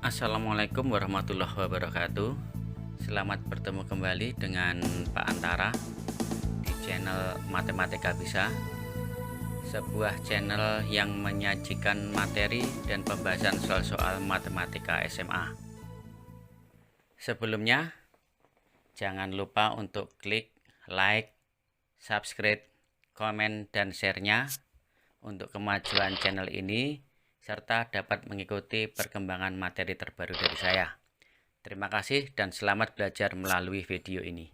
Assalamualaikum warahmatullahi wabarakatuh. Selamat bertemu kembali dengan Pak Antara di channel Matematika Bisa, sebuah channel yang menyajikan materi dan pembahasan soal-soal matematika SMA. Sebelumnya, jangan lupa untuk klik like, subscribe, komen, dan share-nya untuk kemajuan channel ini, serta dapat mengikuti perkembangan materi terbaru dari saya. Terima kasih dan selamat belajar melalui video ini.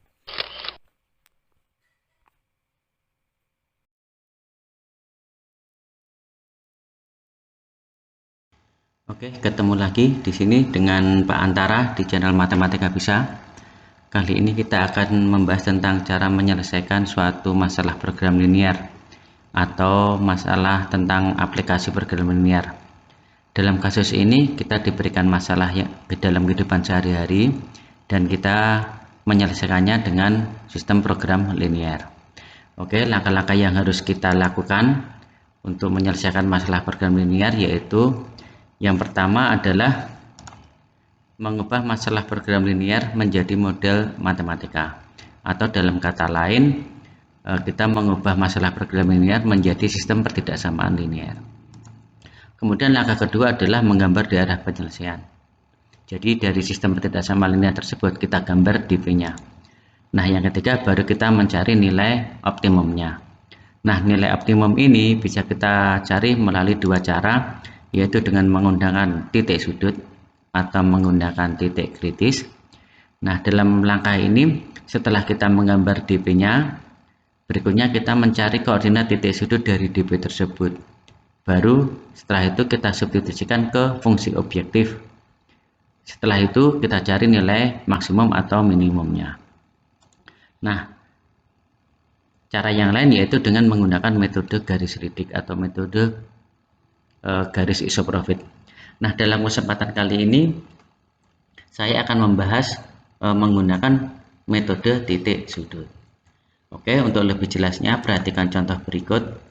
Oke, ketemu lagi di sini dengan Pak Antara di channel Matematika Bisa. Kali ini kita akan membahas tentang cara menyelesaikan suatu masalah program linear atau masalah tentang aplikasi program linear. Dalam kasus ini kita diberikan masalah yang di dalam kehidupan sehari-hari dan kita menyelesaikannya dengan sistem program linear. Oke, langkah-langkah yang harus kita lakukan untuk menyelesaikan masalah program linear yaitu yang pertama adalah mengubah masalah program linear menjadi model matematika, atau dalam kata lain kita mengubah masalah program linear menjadi sistem pertidaksamaan linear. Kemudian langkah kedua adalah menggambar daerah penyelesaian. Jadi dari sistem pertidaksamaan linear tersebut kita gambar dv-nya. Nah, yang ketiga baru kita mencari nilai optimumnya. Nah, nilai optimum ini bisa kita cari melalui dua cara, yaitu dengan menggunakan titik sudut atau menggunakan titik kritis. Nah, dalam langkah ini setelah kita menggambar dp-nya, berikutnya kita mencari koordinat titik sudut dari dp tersebut. Baru setelah itu kita substitusikan ke fungsi objektif. Setelah itu kita cari nilai maksimum atau minimumnya. Nah, cara yang lain yaitu dengan menggunakan metode garis lidik atau metode garis isoprofit. Nah, dalam kesempatan kali ini saya akan membahas menggunakan metode titik sudut. Oke, untuk lebih jelasnya perhatikan contoh berikut.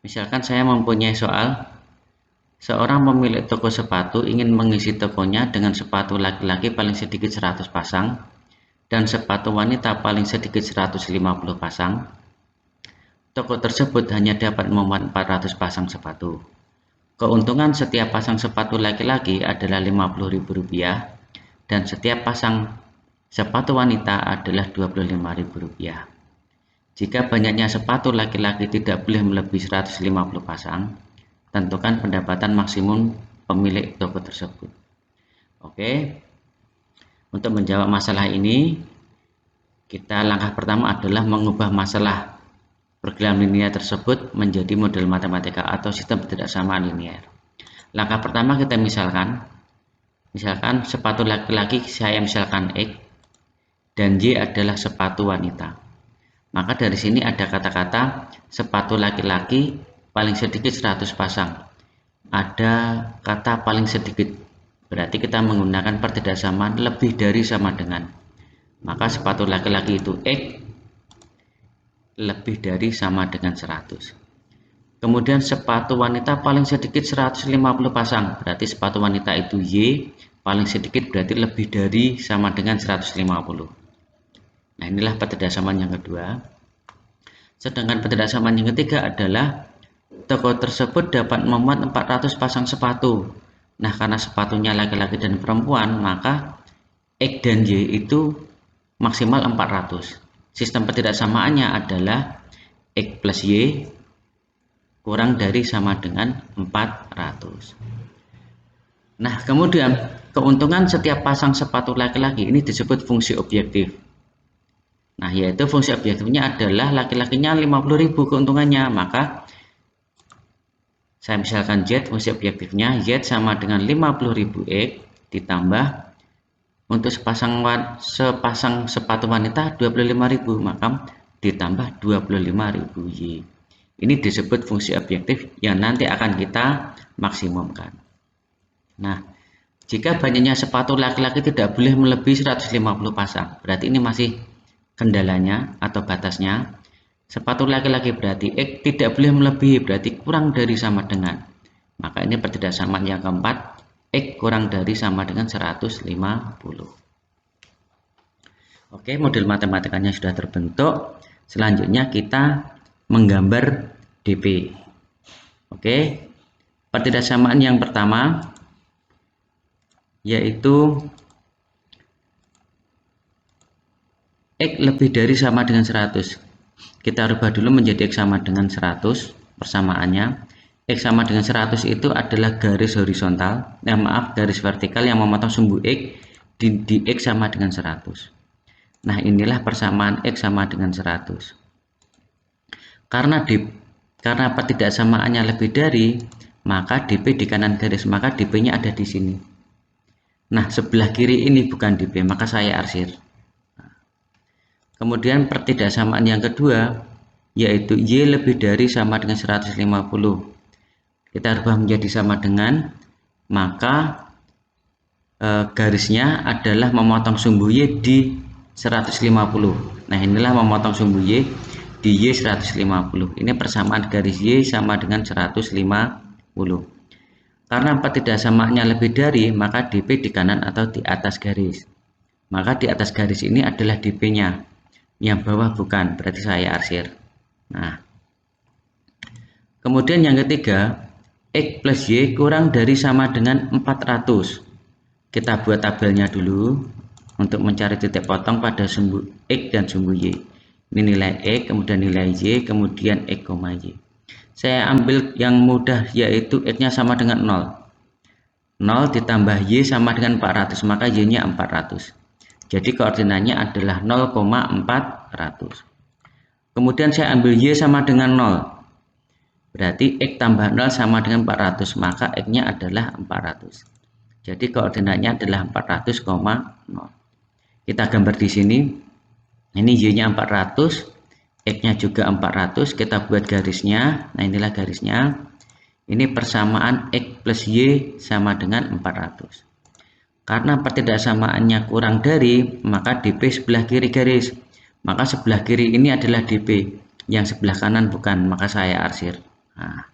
Misalkan saya mempunyai soal, seorang pemilik toko sepatu ingin mengisi tokonya dengan sepatu laki-laki paling sedikit 100 pasang dan sepatu wanita paling sedikit 150 pasang. Toko tersebut hanya dapat memuat 400 pasang sepatu. Keuntungan setiap pasang sepatu laki-laki adalah Rp50.000 dan setiap pasang sepatu wanita adalah Rp25.000. Jika banyaknya sepatu laki-laki tidak boleh melebihi 150 pasang, tentukan pendapatan maksimum pemilik toko tersebut. Oke, untuk menjawab masalah ini, kita langkah pertama adalah mengubah masalah program linear tersebut menjadi model matematika atau sistem pertidaksamaan linear. Langkah pertama kita misalkan sepatu laki-laki saya misalkan X dan Y adalah sepatu wanita. Maka dari sini ada kata-kata sepatu laki-laki paling sedikit 100 pasang. Ada kata paling sedikit, berarti kita menggunakan pertidaksamaan lebih dari sama dengan. Maka sepatu laki-laki itu X lebih dari sama dengan 100. Kemudian sepatu wanita paling sedikit 150 pasang, berarti sepatu wanita itu Y paling sedikit berarti lebih dari sama dengan 150. Nah, inilah pertidaksamaan yang kedua. Sedangkan pertidaksamaan yang ketiga adalah toko tersebut dapat memuat 400 pasang sepatu. Nah, karena sepatunya laki-laki dan perempuan, maka X dan Y itu maksimal 400. Sistem pertidaksamaannya adalah X plus Y kurang dari sama dengan 400. Nah, kemudian keuntungan setiap pasang sepatu laki-laki ini disebut fungsi objektif. Nah, yaitu fungsi objektifnya adalah laki-lakinya 50.000 keuntungannya, maka saya misalkan Z, fungsi objektifnya Z sama dengan 50.000 X ditambah untuk sepasang sepatu wanita 25.000, maka ditambah 25.000 Y. Ini disebut fungsi objektif yang nanti akan kita maksimumkan. Nah, jika banyaknya sepatu laki-laki tidak boleh melebihi 150 pasang, berarti ini masih kendalanya atau batasnya. Sepatu laki-laki berarti X tidak boleh melebihi, berarti kurang dari sama dengan. Maka ini pertidaksamaan yang keempat, X kurang dari sama dengan 150. Oke, model matematikanya sudah terbentuk. Selanjutnya kita menggambar DP. Oke, pertidaksamaan yang pertama yaitu X lebih dari sama dengan 100. Kita rubah dulu menjadi X sama dengan 100 persamaannya. X sama dengan 100 itu adalah garis horizontal, garis vertikal yang memotong sumbu X di X sama dengan 100. Nah, inilah persamaan X sama dengan 100. Karena pertidaksamaannya lebih dari, maka DP di kanan garis, maka DP-nya ada di sini. Nah, sebelah kiri ini bukan DP, maka saya arsir. Kemudian pertidaksamaan yang kedua yaitu Y lebih dari sama dengan 150. Kita rubah menjadi sama dengan, maka garisnya adalah memotong sumbu Y di 150. Nah, inilah memotong sumbu Y di Y 150. Ini persamaan garis Y sama dengan 150. Karena pertidaksamaannya lebih dari, maka DP di kanan atau di atas garis. Maka di atas garis ini adalah DP-nya. Yang bawah bukan, berarti saya arsir. Nah, kemudian yang ketiga, X plus Y kurang dari sama dengan 400. Kita buat tabelnya dulu untuk mencari titik potong pada sumbu X dan sumbu Y. Ini nilai X, kemudian nilai Y, kemudian X, Y. Saya ambil yang mudah, yaitu X-nya sama dengan 0. 0 ditambah Y sama dengan 400, maka Y-nya 400. Jadi koordinatnya adalah 0,400. Kemudian saya ambil Y sama dengan 0. Berarti X tambah 0 sama dengan 400, maka X-nya adalah 400. Jadi koordinatnya adalah 400,0. Kita gambar di sini. Ini Y-nya 400, X-nya juga 400. Kita buat garisnya. Nah, inilah garisnya. Ini persamaan X plus Y sama dengan 400. Karena pertidaksamaannya kurang dari, maka DP sebelah kiri garis. Maka sebelah kiri ini adalah DP, yang sebelah kanan bukan, maka saya arsir. Nah,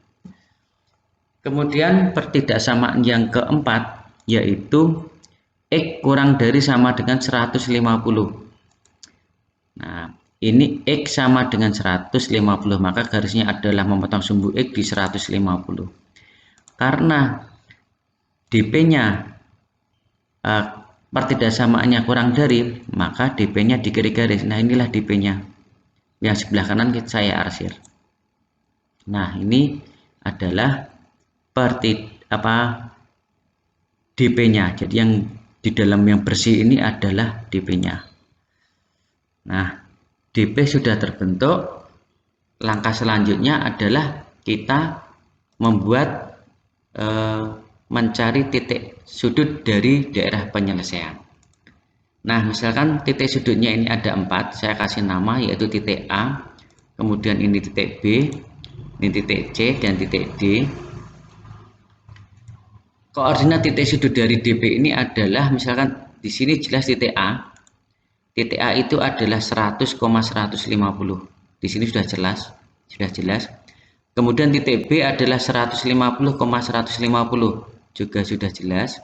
kemudian pertidaksamaan yang keempat yaitu X kurang dari sama dengan 150. Nah, ini X sama dengan 150, maka garisnya adalah memotong sumbu X di 150. Karena DP-nya pertidaksamaannya kurang dari, maka DP-nya di kiri garis. Nah, inilah DP-nya. Yang sebelah kanan saya arsir. Nah, ini adalah DP-nya. Jadi yang di dalam yang bersih ini adalah DP-nya. Nah, DP sudah terbentuk. Langkah selanjutnya adalah kita membuat mencari titik sudut dari daerah penyelesaian. Nah, misalkan titik sudutnya ini ada 4, saya kasih nama yaitu titik A, kemudian ini titik B, ini titik C, dan titik D. Koordinat titik sudut dari DP ini adalah, misalkan di sini jelas titik A. Titik A itu adalah 100,150. Di sini sudah jelas. Kemudian titik B adalah 150,150, juga sudah jelas.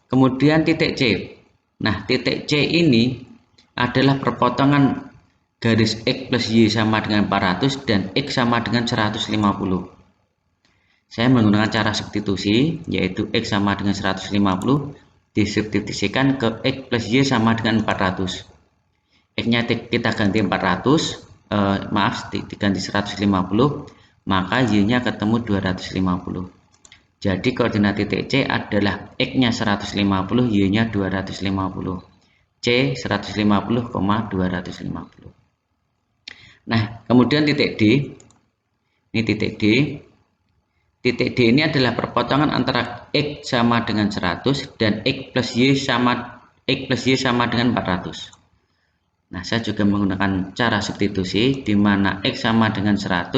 Kemudian titik C. Nah, titik C ini adalah perpotongan garis X plus Y sama dengan 400 dan X sama dengan 150. Saya menggunakan cara substitusi, yaitu X sama dengan 150 disubstitusikan ke X plus Y sama dengan 400. X-nya kita ganti 400, diganti 150, maka Y-nya ketemu 250. Jadi koordinat titik C adalah X-nya 150, Y-nya 250. C 150,250. Nah, kemudian titik D. Ini titik D. Titik D ini adalah perpotongan antara X sama dengan 100 dan X plus Y sama dengan 400. Nah, saya juga menggunakan cara substitusi, di mana X sama dengan 100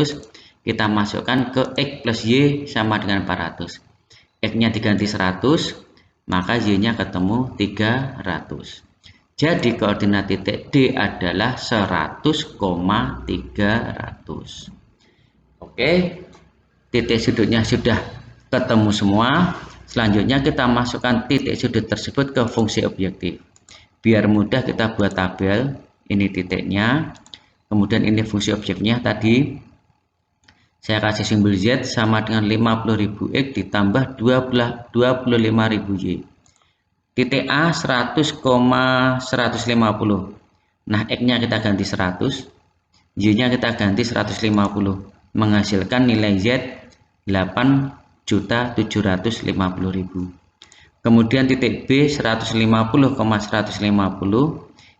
kita masukkan ke X plus Y sama dengan 400. X-nya diganti 100, maka Y-nya ketemu 300. Jadi koordinat titik D adalah 100,300. Oke, titik sudutnya sudah ketemu semua. Selanjutnya kita masukkan titik sudut tersebut ke fungsi objektif. Biar mudah kita buat tabel. Ini titiknya, kemudian ini fungsi objeknya tadi. Saya kasih simbol Z sama dengan 50.000 X ditambah 25.000 Y. Titik A 100,150. Nah, X-nya kita ganti 100, Y-nya kita ganti 150, menghasilkan nilai Z 8.750.000. Kemudian titik B 150,150,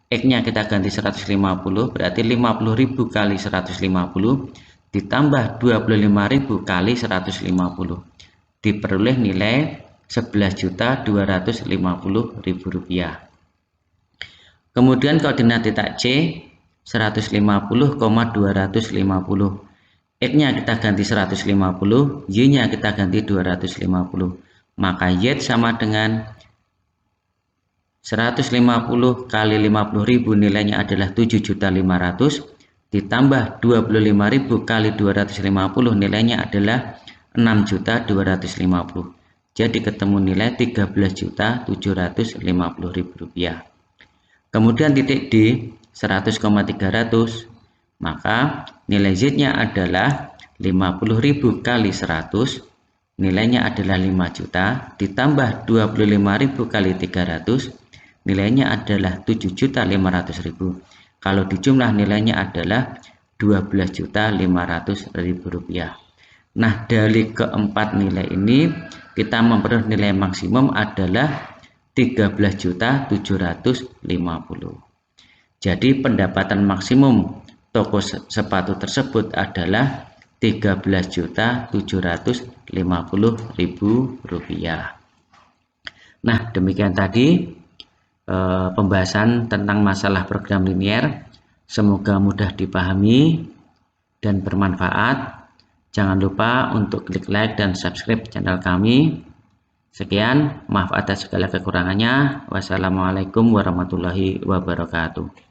X-nya kita ganti 150, berarti 50.000 kali 150 ditambah 25.000 kali 150, diperoleh nilai 11.250.000 rupiah. Kemudian koordinat titik C 150,250. X-nya kita ganti 150, Y-nya kita ganti 250. Maka Y sama dengan 150 kali 50.000 nilainya adalah 7.500 ditambah 25.000 kali 250 nilainya adalah 6.250. Jadi ketemu nilai 13.750.000 rupiah. Kemudian titik D 100,300, maka nilai Z-nya adalah 50.000 kali 100, nilainya adalah 5 juta, ditambah 25.000 kali 300, nilainya adalah 7.500.000. Kalau dijumlah nilainya adalah 12.500.000 rupiah. Nah, dari keempat nilai ini kita memperoleh nilai maksimum adalah 13.750. Jadi pendapatan maksimum toko sepatu tersebut adalah 13.750.000 rupiah. Nah, demikian tadi pembahasan tentang masalah program linier. Semoga mudah dipahami dan bermanfaat. Jangan lupa untuk klik like dan subscribe channel kami. Sekian, maaf atas segala kekurangannya. Wassalamualaikum warahmatullahi wabarakatuh.